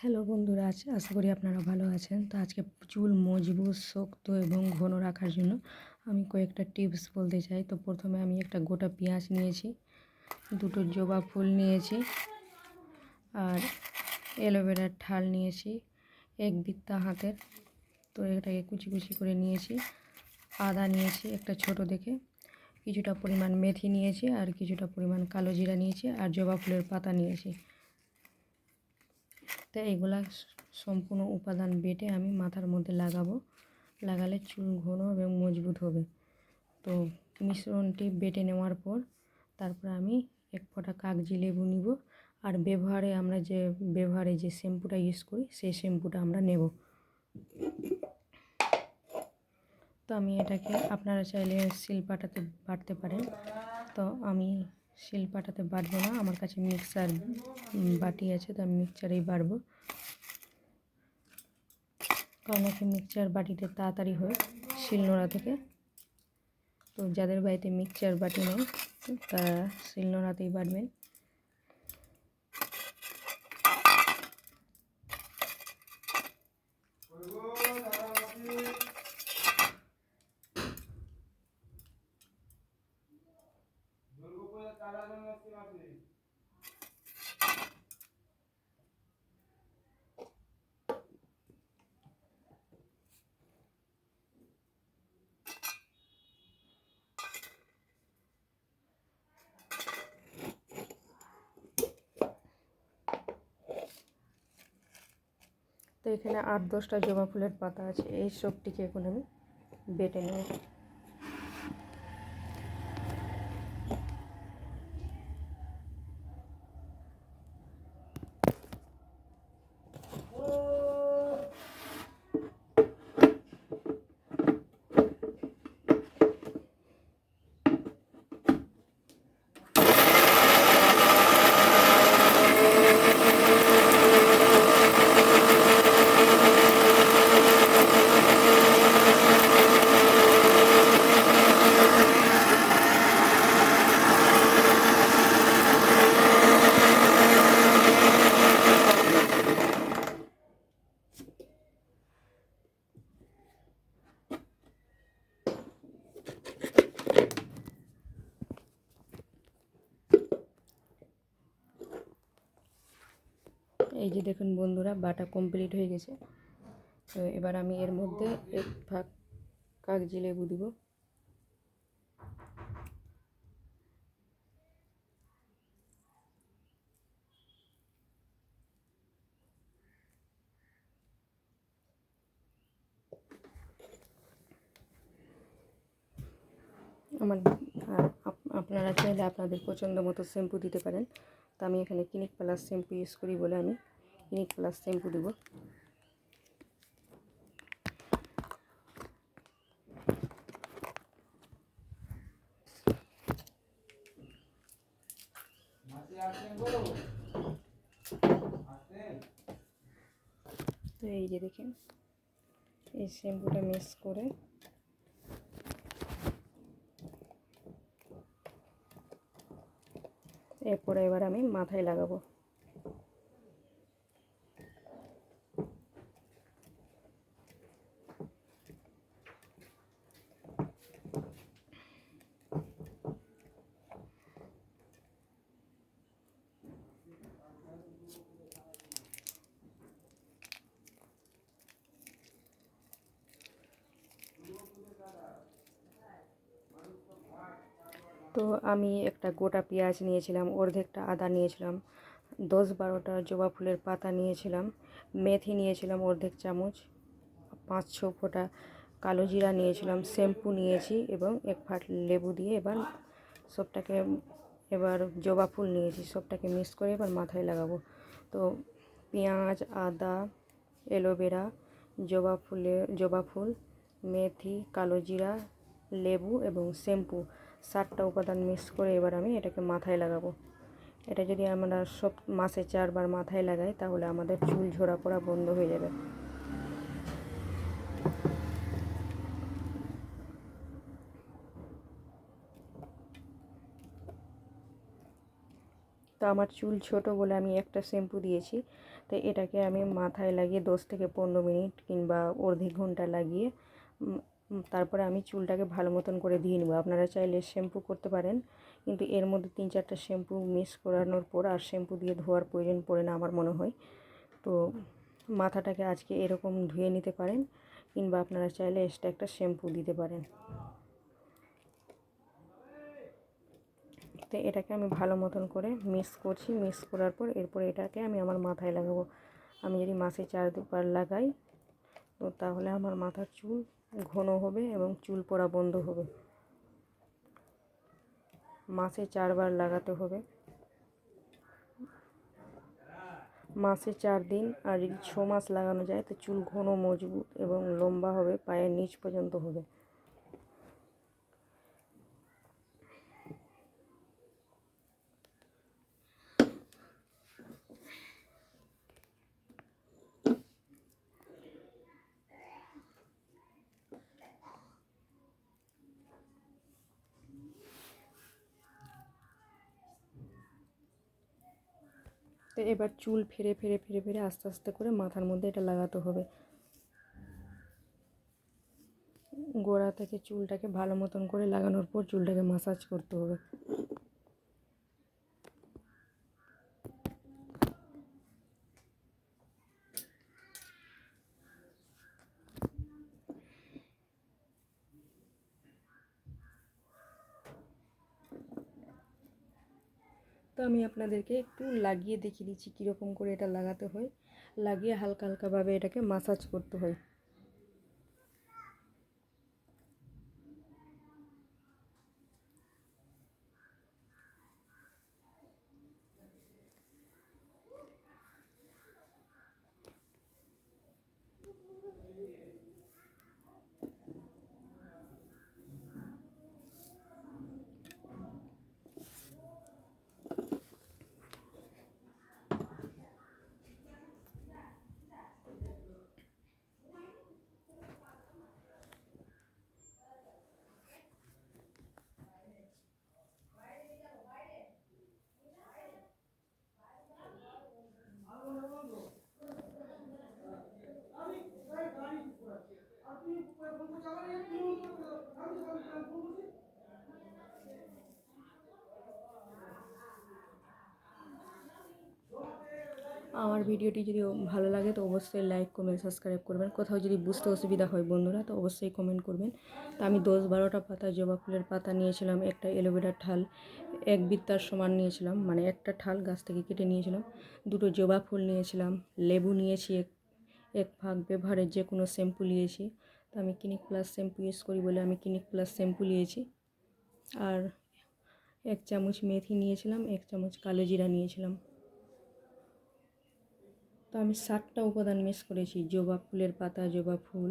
Hello বন্ধুরা, আশা করি আপনারা ভালো আছেন। তো আজকে চুল মজবুত, শক্ত এবং ঘন রাখার জন্য আমি কয়েকটা টিপস বলতে চাই। তো প্রথমে আমি একটা গোটা পেঁয়াজ নিয়েছি, দুটো জবা ফুল নিয়েছি, আর অ্যালোভেরার ঠাল নিয়েছি এক বিত্তা হাতের। তো এটাকে কুচি কুচি করে নিয়েছি। আদা নিয়েছি একটা ছোট দেখে, কিছুটা পরিমাণ মেথি নিয়েছি, আর কিছুটা পরিমাণ কালো জিরা নিয়েছি, আর জবা ফুলের পাতা নিয়েছি। তো এগুলা সম্পূর্ণ উপাদান বেটে আমি মাথার মধ্যে লাগালে চুল ঘন এবং মজবুত হবে। তো মিশ্রণটি বেটে নেওয়ার পর তারপর আমি এক ফোঁটা কাগজি লেবু নিব, আর ব্যবহারে যে শ্যাম্পুটা ইউজ করি সেই শ্যাম্পুটা আমরা নেব। তো আমি এটাকে আপনারা চাইলে শিলপাটাতে বাটতে পারেন। তো আমি শিলপাটাতে বাটবো না, আমার কাছে মিক্সার বাটি আছে, তো আমি মিক্সারেই বাটবো, কারণ একটা মিক্সচার বাটিতে তাড়াতাড়ি হয় শিলনোড়া থেকে। তো যাদের বাড়িতে মিক্সচার বাটি নেই তারা শিলনোড়াতেই বাটবেন। তো এখানে 8-10টা জবা ফুলের পাতা আছে, এই সবটিকে এখন আমি বেটে নেব। এই যে দেখুন বন্ধুরা, বাটা কমপ্লিট হয়ে গেছে। তো এবার আমি এর মধ্যে এক ভাগ কাগজি লেবু দিব। আপনারা চাইলে আপনাদের পছন্দ মতো শ্যাম্পু দিতে পারেন। তো আমি এখানে ক্লিনিক প্লাস শ্যাম্পু ইউজ করি বলে আমি ক্লিনিক প্লাস শ্যাম্পু দেব। তো এই যে দেখেন, এই শ্যাম্পুটা মিক্স করে এরপরে এবার আমি মাথায় লাগাবো। তো আমি একটা গোটা পেঁয়াজ নিয়েছিলাম, অর্ধেকটা আদা নিয়েছিলাম, 10-12টা জবা ফুলের পাতা নিয়েছিলাম, মেথি নিয়েছিলাম অর্ধেক চামচ, 5-6 ফোঁটা কালো জিরা নিয়েছিলাম, শ্যাম্পু নিয়েছি এবং এক ফাট লেবু দিয়ে এবার জবা ফুল নিয়েছি, সবটাকে মিক্স করে এবার মাথায় লাগাবো। তো পেঁয়াজ, আদা, অ্যালোভেরা, জবা ফুল, মেথি, কালো জিরা, লেবু এবং শ্যাম্পু 7টা উপাদান মিক্স করে এবার আমি এটাকে মাথায় লাগাবো। এটা যদি আমরা সব মাসে 4 বার মাথায় লাগাই তাহলে আমাদের চুল ঝরা পড়া বন্ধ হয়ে যাবে। তো আমার চুল ছোট বলে আমি একটা শ্যাম্পু দিয়েছি। তো এটাকে আমি মাথায় লাগিয়ে 10 থেকে 15 মিনিট কিংবা অর্ধেক ঘন্টা লাগিয়ে তারপরে আমি চুলটাকে ভালো মতন করে ধুয়ে নেব। আপনারা চাইলে শ্যাম্পু করতে পারেন, কিন্তু এর মধ্যে 3-4টা শ্যাম্পু মিক্স করানোর পর আর শ্যাম্পু দিয়ে ধোয়ার প্রয়োজন পড়ে না আমার মনে হয়। তো মাথাটাকে আজকে এরকম ধুয়ে নিতে পারেন, কিংবা আপনারা চাইলে এক্সট্রা একটা শ্যাম্পু দিতে পারেন। তো এটাকে আমি ভালো মতন করে মিক্স করছি। মিক্স করার পর এরপর এটাকে আমি আমার মাথায় লাগাবো। আমি যদি মাসে 4 বার লাগাই তো তাহলে আমার মাথার চুল ঘন হবে এবং চুল পড়া বন্ধ হবে। মাসে 4 বার লাগাতে হবে, মাসে 4 দিন। আর যদি 6 মাস লাগানো যায় তো চুল ঘন, মজবুত এবং লম্বা হবে, পায়ের নিচ পর্যন্ত হবে। তো এবার চুল ফেরে ফেরে ফেরে ফেরে আস্তে আস্তে করে মাথার মধ্যে এটা লাগাতে হবে। গোড়া থেকে চুলটাকে ভালো মতন করে লাগানোর পর চুলটাকে মাসাজ করতে হবে। তো আমি আপনাদেরকে একটু লাগিয়ে দেখিয়ে দিচ্ছি কীরকম করে এটা লাগাতে হয়। লাগিয়ে হালকা হালকাভাবে এটাকে মাসাজ করতে হয়। আমার ভিডিওটি যদি ভালো লাগে তো অবশ্যই লাইক, কমেন্ট, সাবস্ক্রাইব করবেন। কোথাও যদি বুঝতে অসুবিধা হয় বন্ধুরা তো অবশ্যই কমেন্ট করবেন। তো আমি 10-12টা পাতা জবা ফুলের পাতা নিয়েছিলাম, একটা অ্যালোভেরার ঠাল 1 বিত্তার সমান নিয়েছিলাম, মানে একটা ঠাল গাছ থেকে কেটে নিয়েছিলাম, 2টো জবা ফুল নিয়েছিলাম, লেবু নিয়েছি, এক ভাগ ব্যবহারের যে কোনো শ্যাম্পু নিয়েছি। তো আমি ক্লিনিক প্লাস শ্যাম্পু ইউজ করি বলে আমি ক্লিনিক প্লাস শ্যাম্পু নিয়েছি। আর 1 চামচ মেথি নিয়েছিলাম, 1 চামচ কালো জিরা নিয়েছিলাম। তো আমি 7টা উপাদান মিক্স করেছি, জবা ফুলের পাতা, জবা ফুল,